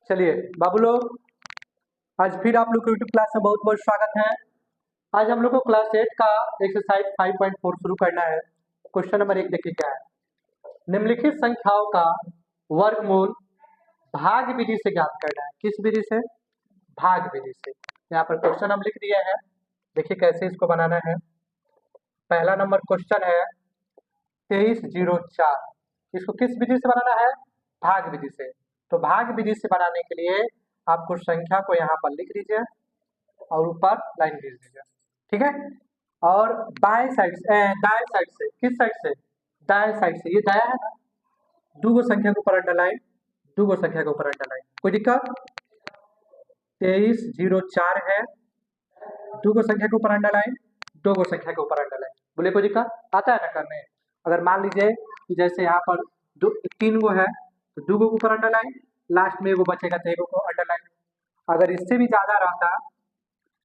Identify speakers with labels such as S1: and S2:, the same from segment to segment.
S1: चलिए बाबू लोग, आज फिर आप लोग को यूट्यूब क्लास में बहुत बहुत स्वागत है। आज हम लोग को क्लास 8 का एक्सरसाइज 5.4 शुरू करना है। क्वेश्चन नंबर 1 देखिए क्या है। निम्नलिखित संख्याओं का वर्गमूल भाग विधि से ज्ञात करना है। किस विधि से? भाग विधि से। यहाँ पर क्वेश्चन हम लिख दिए हैं, देखिए कैसे इसको बनाना है। पहला नंबर क्वेश्चन है 2304। इसको किस विधि से बनाना है? भाग विधि से। तो भाग विधि से बनाने के लिए आपको संख्या को यहाँ पर लिख दीजिए और ऊपर लाइन भेज दीजिए, ठीक है। और बाएं साइड से, दाएं साइड से, किस साइड से? दाएं साइड से। ये दाया है ना, दो संख्या के ऊपर अंडरलाइन, दो संख्या के ऊपर अंडरलाइन। कोई दिक्कत? 2304 है, दो संख्या के ऊपर अंडरलाइन, दो संख्या के ऊपर अंडरलाइन। बोले कोई दिक्कत? आता है ना करने? अगर मान लीजिए कि जैसे यहाँ पर दो 3 गो है तो 2 गो ऊपर अंडरलाइन, लास्ट में एगो बचेगा तो एगो को अंडरलाइन। अगर इससे भी ज्यादा रहता,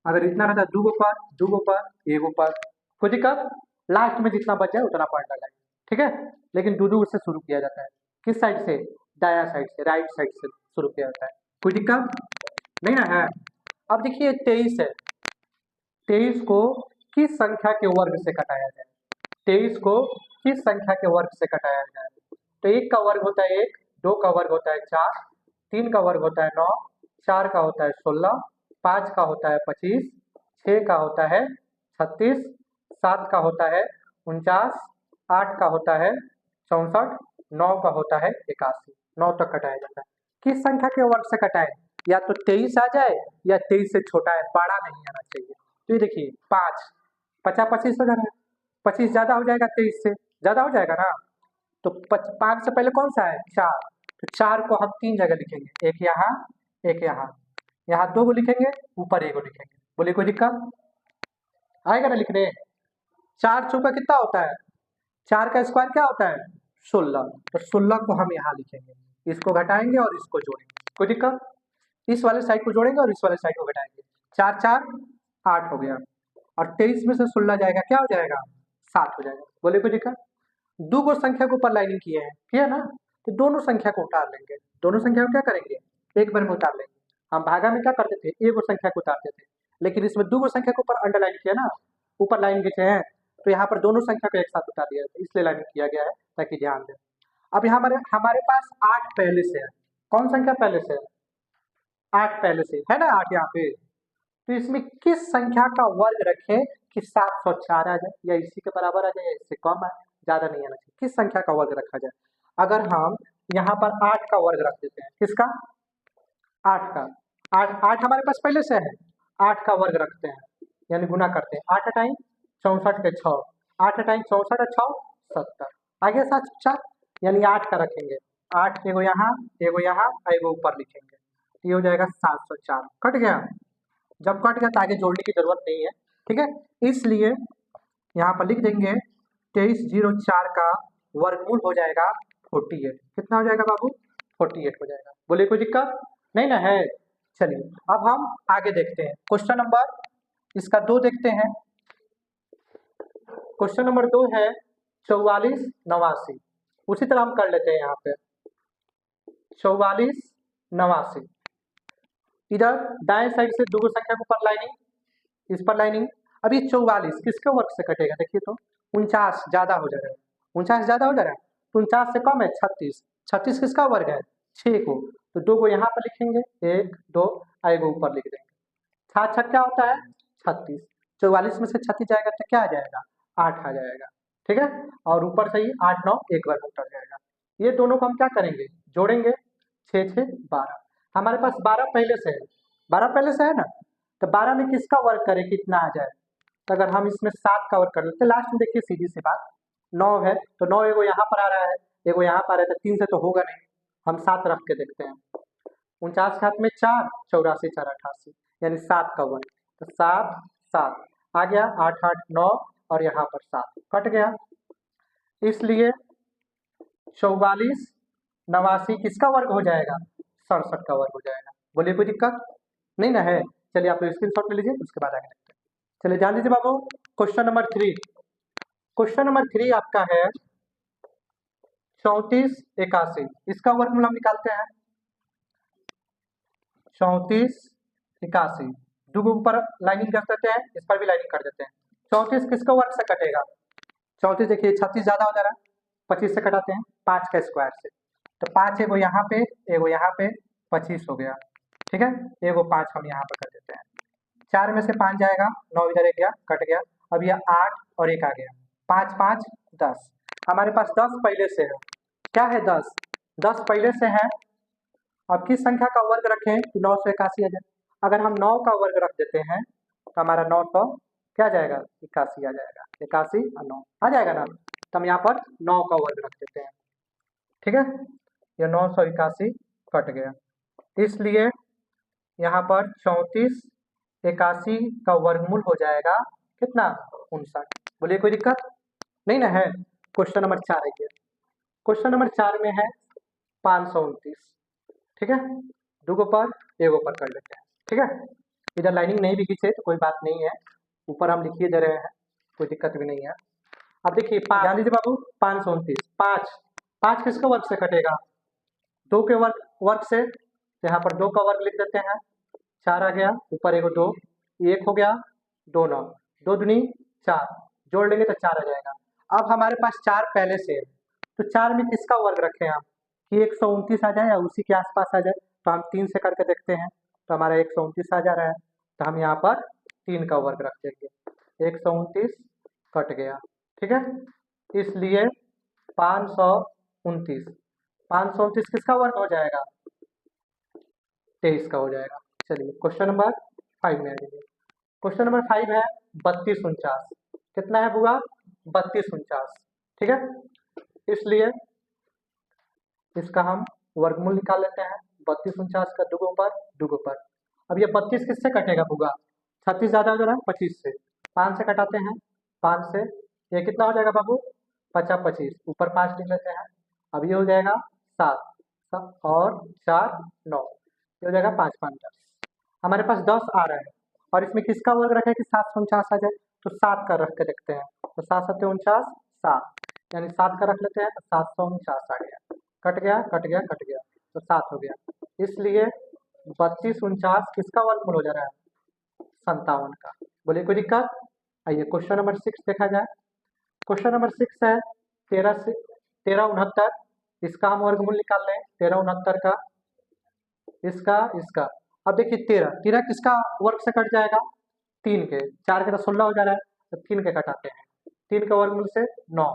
S1: अगर इतना रहता 2 गो पर, 2 गो पर, एगो पर, कोई दिक्कत? लास्ट में जितना बच जाए उतना पर अंडरलाइन, ठीक है। लेकिन 2 से शुरू किया जाता है। किस साइड से? दाया साइड से, राइट साइड से शुरू किया जाता है। कोई दिक्कत नहीं ना है? अब देखिए 23 है, 23 को किस संख्या के वर्ग से घटाया जाए? 23 को किस संख्या के वर्ग से घटाया जाए? तो 1 का वर्ग होता है 1, 2 का वर्ग होता है 4, 3 का वर्ग होता है 9, 4 का होता है 16, 5 का होता है 25, 6 का होता है 36, 7 का होता है 49, 8 का होता है 64, 9 का होता है 81। 9 तक घटाया जाता है। किस संख्या के वर्ग से घटाए? या तो 23 आ जाए या 23 से छोटा है, बड़ा नहीं आना चाहिए। तो ये देखिए 5, 50 25 हो जाएगा, 25 ज्यादा हो जाएगा, 23 से ज्यादा हो जाएगा ना। तो 5 से पहले कौन सा है? 4। तो 4 को हम 3 जगह लिखेंगे, एक यहाँ, एक यहाँ, यहाँ 2 को लिखेंगे, ऊपर 1 को लिखेंगे। बोलिए कोई दिक्कत आएगा ना लिखने? 4 चौका कितना होता है? 4 का स्क्वायर क्या होता है? 16। तो 16 को हम यहाँ लिखेंगे, इसको घटाएंगे और इसको जोड़ेंगे। कोई दिक्कत? इस वाले साइड को जोड़ेंगे और इस वाले साइड को घटाएंगे। 4 4 8 हो गया, और 23 में से 16 जाएगा, क्या हो जाएगा? 7 हो जाएगा। बोले कोई दिक्कत? दो को संख्या को ऊपर लाइनिंग किए हैं, किया ना। तो दोनों संख्या को उतार लेंगे, दोनों संख्या को क्या करेंगे? एक बार में उतार लेंगे। हम भागा में क्या करते थे? एक संख्या को उतारते थे, लेकिन इसमें दो संख्या को ऊपर अंडरलाइन किया ना, ऊपर लाइन खींचे हैं, तो यहाँ पर दोनों संख्या को एक साथ उतार दिया है, इसलिए लाइन किया गया है, ताकि ध्यान दें। अब यहाँ हमारे पास 8 पहले से है। कौन संख्या पहले से है? 8 पहले से है ना, 8 यहाँ पे। तो इसमें किस संख्या का वर्ग रखे कि 704 आ जाए, या इसी के बराबर आ जाए, या इससे कम है, ज्यादा नहीं आना चाहिए। किस संख्या का वर्ग रखा जाए? अगर हम यहाँ पर 8 का वर्ग रख देते हैं, किसका? 8 का। 8 हमारे पास पहले से है, 8 का वर्ग रखते हैं, यानी गुना करते हैं। 8 टाइम 64 के 6, 8 टाइम 64 6 70, आगे 7 यानी 8 का रखेंगे। 8 एगो यहाँ, एगो यहाँ, एगो ऊपर लिखेंगे, ये हो जाएगा 704। कट गया? जब कट गया तो आगे जोड़ने की जरूरत नहीं है, ठीक है। इसलिए यहाँ पर लिख देंगे 2304 का वर्गमूल हो जाएगा 48। कितना हो जाएगा बाबू? 48 हो जाएगा। बोले कोई दिक्कत नहीं ना है? चलिए अब हम आगे देखते हैं। क्वेश्चन नंबर इसका 2 देखते हैं। क्वेश्चन नंबर 2 है 44 89। उसी तरह हम कर लेते हैं। यहाँ पे 44 89, इधर दाएं साइड से दो संख्या के ऊपर लाइनिंग, इस पर लाइनिंग। अब ये 44 किसके वर्ग से कटेगा? देखिए तो 49 ज्यादा हो जाएगा, 49 ज्यादा हो जाएगा, 49 से कम है 36। 36 किसका वर्ग है? 6 को। तो 2 को यहाँ पर लिखेंगे, 1 2, एगो ऊपर लिख देंगे। 7 6 क्या होता है? 36। 44 में से 36 जाएगा तो क्या आ जाएगा? 8 आ जाएगा, ठीक है। और ऊपर से ही 8 9 एक बार उतर जाएगा। ये दोनों को हम क्या करेंगे? जोड़ेंगे। 6 6 12। हमारे पास 12 पहले से है, 12 पहले से है ना। तो 12 में किसका वर्ग करें कितना आ जाए? तो अगर हम इसमें 7 का वर्ग कर लेते, लास्ट में देखिए सीधी सी बात, 9 है तो 9 एगो यहाँ पर आ रहा है, एगो यहाँ पर आ रहा है, तो 3 से तो होगा नहीं, हम 7 रख के देखते हैं। 49 के हाथ में 4, 84 4 88, यानी 7 का वर्ग। तो 7 7 आ गया, 8 8 9, और यहाँ पर 7 कट गया। इसलिए 44 89 किसका वर्ग हो जाएगा? 67 का वर्ग हो जाएगा। बोलिए कोई दिक्कत नहीं ना है? चलिए आप लोग स्क्रीनशॉट ले लीजिए, उसके बाद आगे देखते हैं। चलिए ध्यान दीजिए बाबू, क्वेश्चन नंबर 3। क्वेश्चन नंबर 3 आपका है 34 81। इसका वर्गमूल हम निकालते हैं। 34 81, दो के ऊपर लाइनिंग कर देते हैं, इस पर भी लाइनिंग कर देते हैं। 34 किसका वर्ग से कटेगा? 34 देखिए 36 ज्यादा हो जा रहा है, 25 से कटाते हैं 5 का स्क्वायर से, तो 5 एगो यहाँ पे एगो यहाँ पे 25 हो गया, ठीक है। एगो 5 हम यहाँ पर कर देते हैं, 4 में से 5 जाएगा, 9 इधर एक गया कट गया, अब यह 8 और 1 आ गया, 5 5 10, हमारे पास 10 पहले से है, क्या है 10 पहले से है। अब किस संख्या का वर्ग रखें कि 981 आ जाए? अगर हम 9 का वर्ग रख देते हैं तो हमारा 900 क्या जाएगा? 81 आ जाएगा, 81 और 9 आ जाएगा ना, तो हम यहाँ पर 9 का वर्ग रख देते हैं, ठीक है। ये 981 कट गया, इसलिए यहाँ पर 34 81 का वर्गमूल हो जाएगा कितना? 59। बोलिए कोई दिक्कत नहीं ना है। क्वेश्चन नंबर 4 है, क्वेश्चन नंबर 4 में है 529, ठीक है। दो को पर एगो पर कर लेते हैं, ठीक है। इधर लाइनिंग नहीं भी खींचे तो कोई बात नहीं है, ऊपर हम लिखिए दे रहे हैं, कोई दिक्कत भी नहीं है। अब देखिए ध्यान दीजिए बाबू, 529 5 किसका वर्ग से कटेगा? 2 के वर्ग से, यहाँ पर 2 का वर्ग लिख देते हैं, 4 आ गया, ऊपर एगो 2, 1 हो गया, 2 9, 2 दूनी 4, जोड़ लेंगे तो 4 आ जाएगा। अब हमारे पास 4 पहले से है, तो 4 में किसका वर्ग रखें हम कि 129 आ जाए या उसी के आसपास आ जाए? तो हम 3 से करके देखते हैं, तो हमारा 129 आ जा रहा है, तो हम यहाँ पर 3 का वर्ग रख देंगे, 129 कट गया, ठीक है। इसलिए 529 किसका वर्ग हो जाएगा? 23 का हो जाएगा। चलिए क्वेश्चन नंबर 5 में आ जाइए। क्वेश्चन नंबर 5 है 3249, कितना है बुआ? 3249, ठीक है। इसलिए इसका हम वर्गमूल निकाल लेते हैं, 3249 का दुगो पर। अब ये 32 किससे कटेगा बुआ? 36 ज्यादा हो जा रहा है 25 से, 5 से कटाते हैं, 5 से ये कितना हो जाएगा बाबू? 50 25, ऊपर 5 लिख लेते हैं, अब ये हो जाएगा 7 और 4 9, ये हो जाएगा 5 5 10, हमारे पास 10 आ रहा है, और इसमें किसका वर्ग रखें कि 749 आ जाए? तो 7 का रख के देखते हैं, तो 7 7 49 7, यानी 7 का रख लेते हैं, तो 749 आ गया, कट गया तो 7 हो गया। इसलिए 3249 किसका वर्गमूल हो जा रहा है? 57 का। बोलिए कोई दिक्कत? आइए क्वेश्चन नंबर 6 देखा जाए। क्वेश्चन नंबर 6 है 1369, इसका हम वर्गमूल निकाल लें, 1369 का, इसका। अब देखिए 13 किसका वर्ग से कट जाएगा? 3 के, 4 के तो 16 हो जा रहा है, तो 3 के कटाते हैं, 3 के वर्गमूल से 9,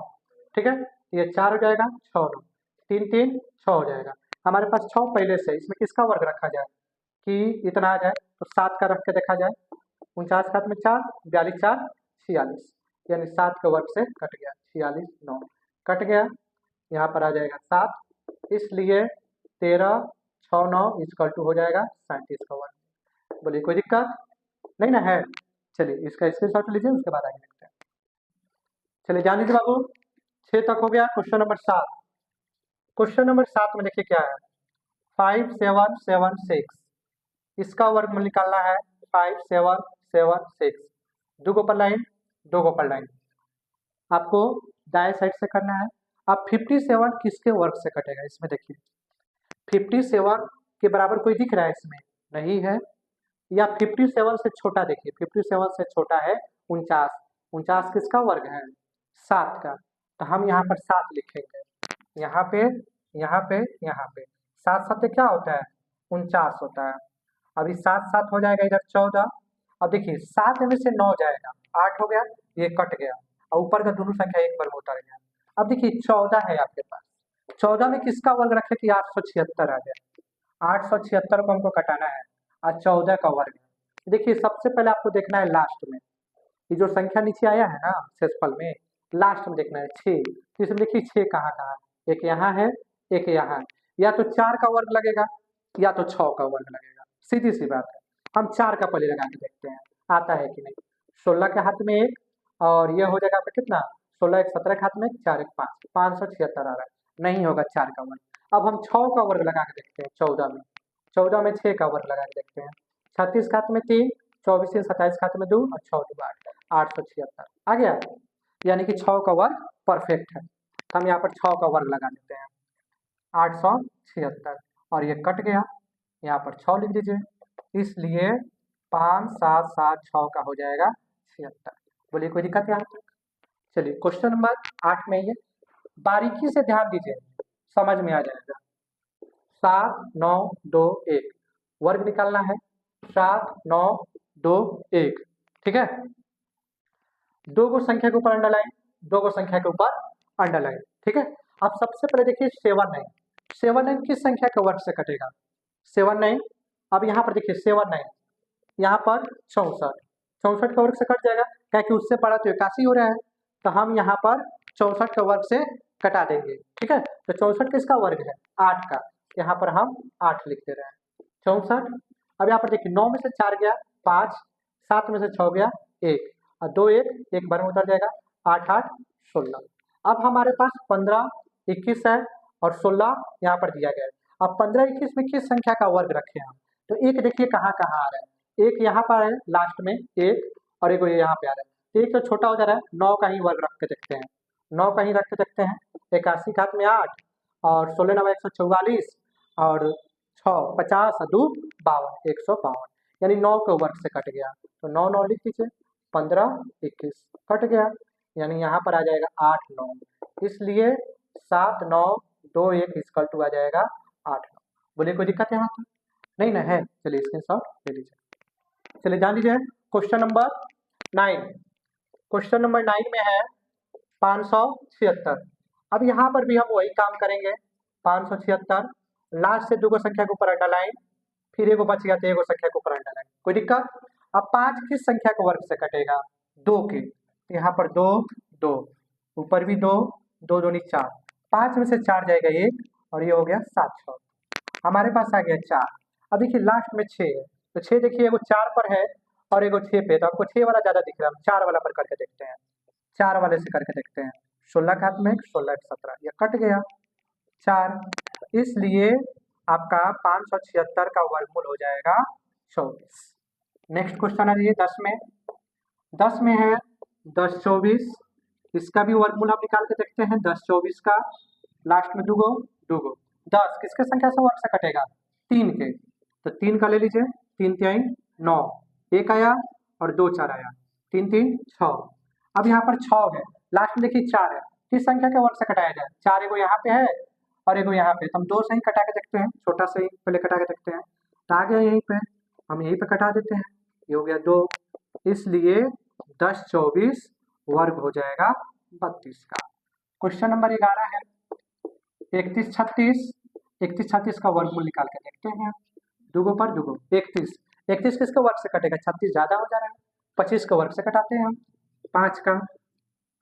S1: ठीक है। ये 4 हो जाएगा, 6 9, 3 3 6 हो जाएगा, हमारे पास 6 पहले से, इसमें किसका वर्ग रखा जाए कि इतना आ जाए? तो 7 का रख के देखा जाए, 49 7 में 4, 42 4 46, यानी 7 के वर्ग से कट गया, 46 9 कट गया, यहाँ पर आ जाएगा 7, इसलिए 13 6 9 इक्वल टू हो जाएगा 37 का वर्ग। बोलिए कोई दिक्कत नहीं ना है। चलिए इसका स्क्रीनशॉट लीजिए, उसके बाद आगे देखते हैं। चलिए जान लीजिए बाबू, 6 तक हो गया। क्वेश्चन नंबर 7, क्वेश्चन नंबर 7 में देखिए क्या है, 5776, इसका वर्गमूल निकालना है, 5776, दो को पर लाइन, दो को पर लाइन, आपको दाएं साइड से करना है। अब 57 किसके वर्ग से कटेगा? इसमें देखिए 57 के बराबर कोई दिख रहा है इसमें? नहीं है, या 57 से छोटा, देखिए 57 से छोटा है 49, 49 किसका वर्ग है? 7 का, तो हम यहाँ पर 7 लिखेंगे, यहाँ पे 7 7 क्या होता है? 49 होता है। अभी 7 7 हो जाएगा, इधर 14, अब देखिए 7 में से 9 जाएगा, 8 हो गया, ये कट गया, और ऊपर का दोनों संख्या एक वर्ग उतर गया। अब देखिए 14 है आपके पास, 14 में किसका वर्ग रखे कि 876 आ जाए? 876 को हमको कटाना है, और 14 का वर्ग है। देखिए सबसे पहले आपको देखना है लास्ट में, ये जो संख्या नीचे आया है ना शेषफल में, लास्ट में देखना है 6, तो इसमें देखिए 6 कहाँ कहाँ है, एक यहाँ है, एक यहाँ है, या तो 4 का वर्ग लगेगा या तो 6 का वर्ग लगेगा, सीधी सी बात है। हम 4 का पहले लगा के देखते हैं आता है कि नहीं। 16 के हाथ में 1, और ये हो जाएगा आपका कितना? 16 1 17 के हाथ में 4 1 5, 576 आ रहा है, नहीं होगा 4 का वर्ग। अब हम 6 का वर्ग लगा के देखते हैं, 14 में 6 का वर्ग लगा के देखते हैं, 36 के हाथ में 3, 24 3 27 के हाथ में 2, और 6 2 8, 876 आ गया, यानी कि 6 का वर्ग परफेक्ट है। हम यहाँ पर 6 का वर्ग लगा देते हैं, 876, और ये कट गया, यहाँ पर 6 लिख दीजिए, इसलिए 5 7 7 6 का हो जाएगा 76। बोलिए कोई दिक्कत यहाँ तक? चलिए क्वेश्चन नंबर 8 में ये बारीकी से ध्यान दीजिए, समझ में आ जाएगा। 7 9 2 1 वर्ग निकालना है। 7 9 2 1, ठीक है। दो को संख्या के ऊपर अंडरलाइन, दो को संख्या के ऊपर अंडरलाइन, ठीक है। अब सबसे पहले देखिए 7 9, 7 9 किस संख्या के वर्ग से कटेगा? 7 9, अब यहाँ पर देखिए 7 9, यहाँ पर 64, 64 के वर्ग से कट जाएगा, क्या कि उससे बड़ा तो 81 हो रहा है, तो हम यहाँ पर 64 के वर्ग से कटा देंगे, ठीक है। तो 64 किसका वर्ग है? 8 का, यहाँ पर हम 8 लिख दे रहे हैं 64। अब यहाँ पर देखिए 9 में से 4 गया 5, 7 में से 6 गया 1, और 2 1 बार में उतर जाएगा, 8 8 16। अब हमारे पास 15 21 है और 16 यहाँ पर दिया गया है। अब 15 21 में किस संख्या का वर्ग रखें हम? तो एक देखिए कहाँ कहाँ आ रहा है, एक यहाँ पर है लास्ट में एक, और एक यहाँ पे आ रहा है, तो एक तो छोटा हो जा रहा है, 9 का ही वर्ग रख के देखते हैं, 9 का ही रख के देखते हैं। 81 घात में 8 और 16 9 144 और 6 50 और 2 52, 152, यानी 9 के वर्ग से कट गया, तो 9 9 लिख दीजिए, 15 21 कट गया, यानी यहाँ पर आ जाएगा 8 9, इसलिए 7 9 2 1 इक्वल टू आ जाएगा 8 9। बोलिए कोई दिक्कत यहाँ तक? नहीं ना है? चलिए स्क्रीनशॉट ले लीजिए। चलिए जान लीजिए क्वेश्चन नंबर 9। क्वेश्चन नंबर 9 में है 576। अब यहाँ पर भी हम वही काम करेंगे, 576 लास्ट से दो को संख्या के ऊपर अंडरलाइन, फिर एगो बच गया तो एगो संख्या के ऊपर अंडरलाइन, कोई दिक्कत? अब 5 किस संख्या के वर्ग से कटेगा? 2 के, तो यहाँ पर 2 2, ऊपर भी 2 2 2 4, 5 में से 4 जाएगा 1 और ये हो गया 7 6, हमारे पास आ गया 4। अब देखिए लास्ट में 6 है, तो 6 देखिए एगो 4 पर है और एगो 6 पे, तो आपको 6 वाला ज्यादा दिख रहा है, हम 4 वाला पर करके देखते हैं, 4 वाले से करके देखते हैं। 16 घात में 16 17, ये कट गया 4, इसलिए आपका 576 का वर्गमूल हो जाएगा 24। नेक्स्ट क्वेश्चन आ जाइए 10 में। 10 में है 10 24, इसका भी वर्गमूल हम निकाल के देखते हैं। 10 24 का लास्ट में दूगो दूगो, 10 किसके संख्या से वर्ग से कटेगा? 3 के, तो 3 का ले लीजिए, 3 3 9, 1 आया और 2 4 आया, 3 3 6। अब यहाँ पर 6 है, लास्ट में देखिए 4 है, किस संख्या के वर्ग से कटाया जाए? 4 एगो यहाँ पे है और एगो यहाँ पे, तो हम 2 से ही कटा के देखते हैं, छोटा से ही पहले कटा के देखते हैं, तो आ गया यहीं पे, हम यहीं पे कटा देते हैं, ये हो गया 2, इसलिए 10 24 वर्ग हो जाएगा 32 का। क्वेश्चन नंबर 11 है 31 36, 31 36 का वर्गमूल निकाल के देखते हैं, दुगो पर दुगो 31, 31 किसके वर्ग से कटेगा? 36 ज्यादा हो जा रहा है, 25 के वर्ग से कटाते हैं हम, 5 का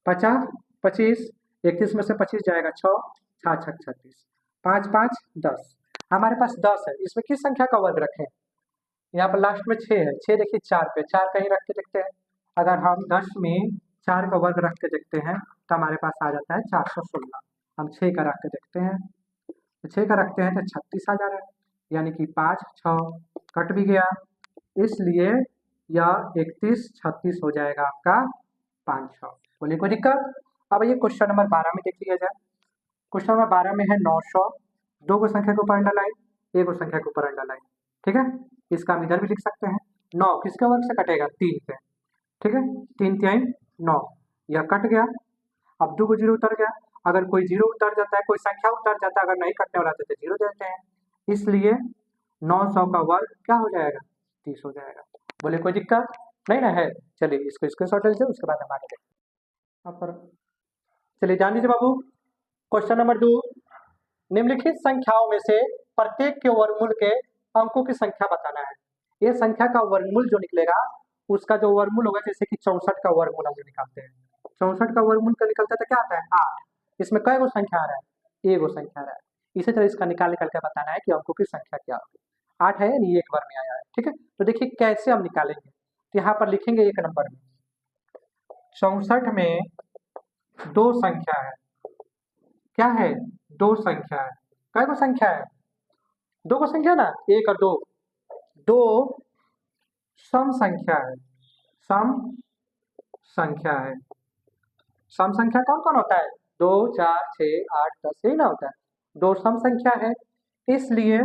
S1: 50 25, 31 में से 25 जाएगा 6 6 6 36, 5 5 10, हमारे पास 10 है, इसमें किस संख्या का वर्ग रखें? यहाँ पर लास्ट में 6 है, 6 देखिए 4 पे, 4 कहीं रख के देखते हैं, अगर हम 10 में 4 का वर्ग रख के देखते हैं तो हमारे पास आ जाता है 416। हम 6 का रख के देखते हैं, तो 6 का रखते हैं तो 36 आ जा रहा है, यानी कि 5 6 कट भी गया, इसलिए यह 31 36 हो जाएगा आपका 5 6। बोलिए कोई दिक्कत? अब ये क्वेश्चन नंबर 12 में देख लिया जाए। क्वेश्चन नंबर 12 में है 900, दो को संख्या के ऊपर अंडरलाइन, एक को संख्या के ऊपर अंडरलाइन, ठीक है। इसका हम इधर भी लिख सकते हैं, 9 किसके वर्ग से कटेगा? 3 पे, ठीक है, 3 3 9, यह कट गया। अब 2 को 0 उतर गया, अगर कोई 0 उतर जाता है, कोई संख्या उतर जाता है, अगर नहीं कटने वाला तो 0 देते हैं, इसलिए 900 का वर्ग क्या हो जाएगा? 30 हो जाएगा। बोले कोई दिक्कत? नहीं ना है? चलिए इसको स्क्रीनशॉट ले लीजिए, उसके बाद हम आगे देखते हैं। यहाँ पर चलिए जान लीजिए बाबू, क्वेश्चन नंबर 2, निम्नलिखित संख्याओं में से प्रत्येक के वर्गमूल के अंकों की संख्या बताना है। ये संख्या का वर्गमूल जो निकलेगा उसका जो वर्गमूल होगा, जैसे कि 64 का वर्गमूल हम निकालते हैं, 64 का वर्गमूल का निकलता है तो क्या आता है? 8। इसमें कई गो संख्या आ रहा है? एगो संख्या आ रहा है। इसी तरह इसका निकाल के बताना है कि अंकों की संख्या क्या होगी। 8 है यानी एक बार में आया है, ठीक है। तो देखिए कैसे हम निकालेंगे, तो यहाँ पर लिखेंगे 1 नंबर में 64 में 2 संख्या है, क्या है? 2 संख्या है, कई गो संख्या है? 2 को संख्या ना, 1 और 2, 2 सम संख्या है, सम संख्या है। सम संख्या कौन कौन होता है? 2 4 6 8 10, यही ना होता है, 2 सम संख्या है, इसलिए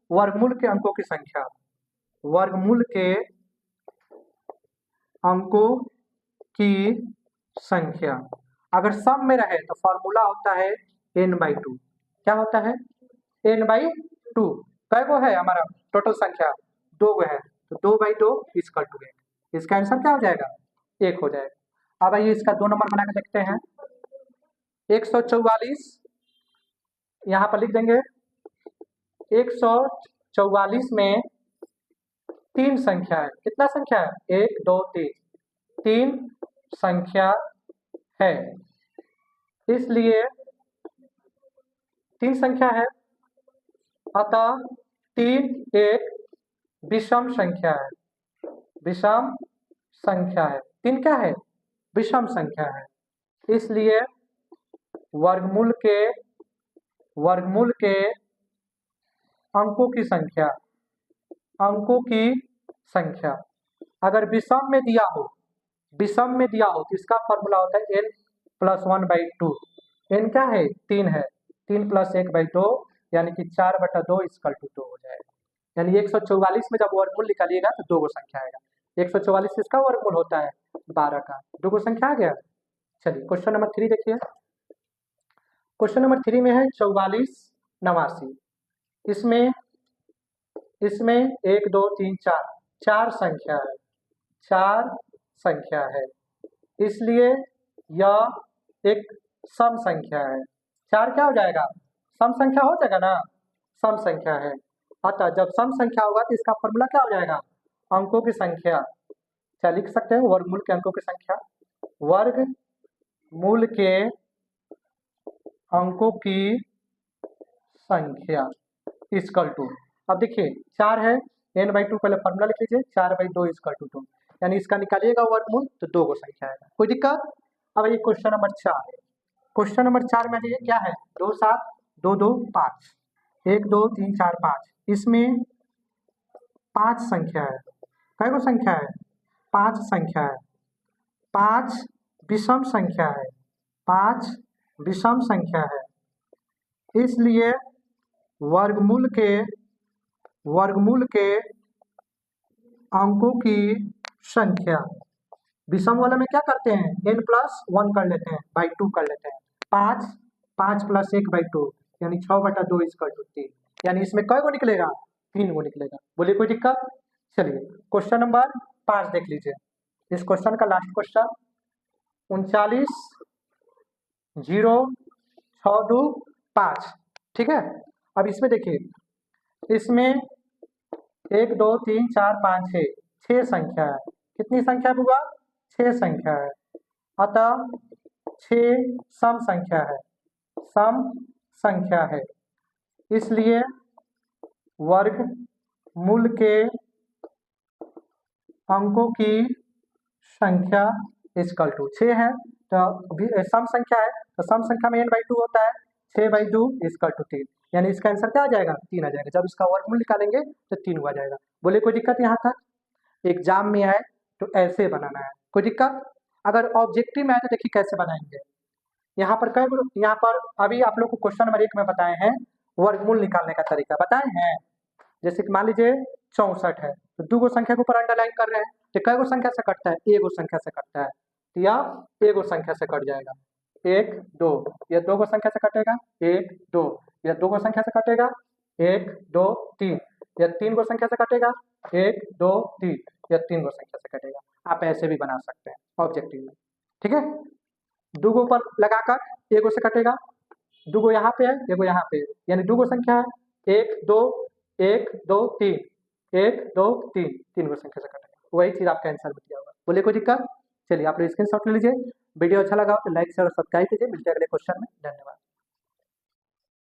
S1: वर्गमूल के अंकों की संख्या, वर्गमूल के अंकों की संख्या। अगर सम में रहे तो फॉर्मूला होता है n/2। क्या होता है? n/2। कै गो है हमारा टोटल संख्या? 2 गो है, तो 2/2 इक्वल टू 1। इसका आंसर क्या हो जाएगा? 1 हो जाएगा। अब आइए इसका 2 नंबर बना के देखते हैं। 144 यहाँ पर लिख देंगे। 144 में 3 संख्या है। कितना संख्या है? 1 2 3, 3 संख्या है, इसलिए 3 संख्या है, अतः 3 एक विषम संख्या है। विषम संख्या है। 3 क्या है? विषम संख्या है, इसलिए वर्गमूल के अंकों की संख्या, अंकों की संख्या अगर विषम में दिया हो, विषम में दिया हो तो इसका फॉर्मूला होता है n+1/2। n क्या है? 3 है, 3 + 1/2 यानी कि 4/2 इक्वल टू 2 हो जाएगा। यानी 144 में जब वर्गमूल निकालिएगा तो 2 गो संख्या आएगा। 144 इसका वर्गमूल होता है 12 का, 2 गो संख्या आ गया। चलिए क्वेश्चन नंबर 3 देखिए। क्वेश्चन नंबर 3 में है 44 89। इसमें 1 2 3 4 4 संख्या है, 4 संख्या है, इसलिए यह एक सम संख्या है। 4 क्या हो जाएगा? सम संख्या हो जाएगा ना, सम संख्या है। अतः जब सम संख्या होगा तो इसका फॉर्मूला क्या हो जाएगा? अंकों की संख्या। क्या लिख सकते हैं? वर्गमूल के अंकों की संख्या, वर्गमूल के अंकों की संख्या इक्वल टू। अब देखिए 4 है, n/2 पहले फॉर्मूला लिख लीजिए, 4/2 इक्वल टू 2, यानी इसका निकालिएगा वर्गमूल तो 2 गो संख्या आएगा। कोई दिक्कत? अब ये क्वेश्चन नंबर 4 है। क्वेश्चन नंबर 4 में ये क्या है? 2 7 2 2 5, 1 2 3 4 5। इसमें 5 संख्या है। कै गो संख्या है? 5 संख्या है। 5 विषम संख्या है, 5 विषम संख्या है, इसलिए वर्गमूल के अंकों की संख्या। विषम वाले में क्या करते हैं? n+1 कर लेते हैं, बाई 2 कर लेते हैं। 5 5 + 1/2 यानी 6/2 इक्वल टू 3। यानी इसमें कै गो निकलेगा? 3 गो निकलेगा। बोलिए कोई दिक्कत? चलिए क्वेश्चन नंबर 5 देख लीजिए। इस क्वेश्चन का लास्ट क्वेश्चन 39 0 6 2 5। ठीक है। अब इसमें देखिए, इसमें 1 2 3 4 5 6 6 संख्या है। कितनी संख्या होगा? 6 संख्या है, अतः 6 सम संख्या है, सम संख्या है, इसलिए वर्गमूल के अंकों की संख्या इक्वल टू 6 है, तो सम संख्या है तो सम संख्या में n/2 होता है, 6/2 इक्वल टू 3। यानी इसका आंसर क्या आ जाएगा? 3 आ जाएगा। जब इसका वर्गमूल निकालेंगे तो 3 आ जाएगा। बोले कोई दिक्कत यहाँ तक? एग्जाम में आए तो ऐसे बनाना है। कोई दिक्कत? अगर ऑब्जेक्टिव में आए तो देखिए कैसे बनाएंगे। यहाँ पर अभी आप लोग को क्वेश्चन नंबर 1 में बताए हैं वर्गमूल निकालने का तरीका बताए हैं। जैसे कि मान लीजिए 64 है, तो 2 गो संख्या के ऊपर अंडरलाइन कर रहे हैं, तो कै गो संख्या से कटता है? 1 गो संख्या से कटता है, तो यह 1 गो संख्या से कट जाएगा। 1 2, यह 2 गो संख्या से कटेगा। 1 2, यह 2 गो संख्या से कटेगा। 1 2 3, यह 3 गो संख्या से कटेगा। 1 2 3, यह 3 गो संख्या से कटेगा। आप ऐसे भी बना सकते हैं ऑब्जेक्टिव में। ठीक है। 2 गो पर लगाकर 1 गो से कटेगा, 2 गो यहाँ पे है, 1 गो यहाँ पे है, यानी 2 गो संख्या है। 1 2 1 2 3, 1 2 3, 3 गो संख्या से कटेगा। वही चीज आपका आंसर में दिया होगा। बोले कोई दिक्कत? चलिए आप लोग स्क्रीनशॉट ले लीजिए। वीडियो अच्छा लगा हो तो लाइक शेयर और सब्सक्राइब कीजिए। मिलते हैं अगले क्वेश्चन में। धन्यवाद।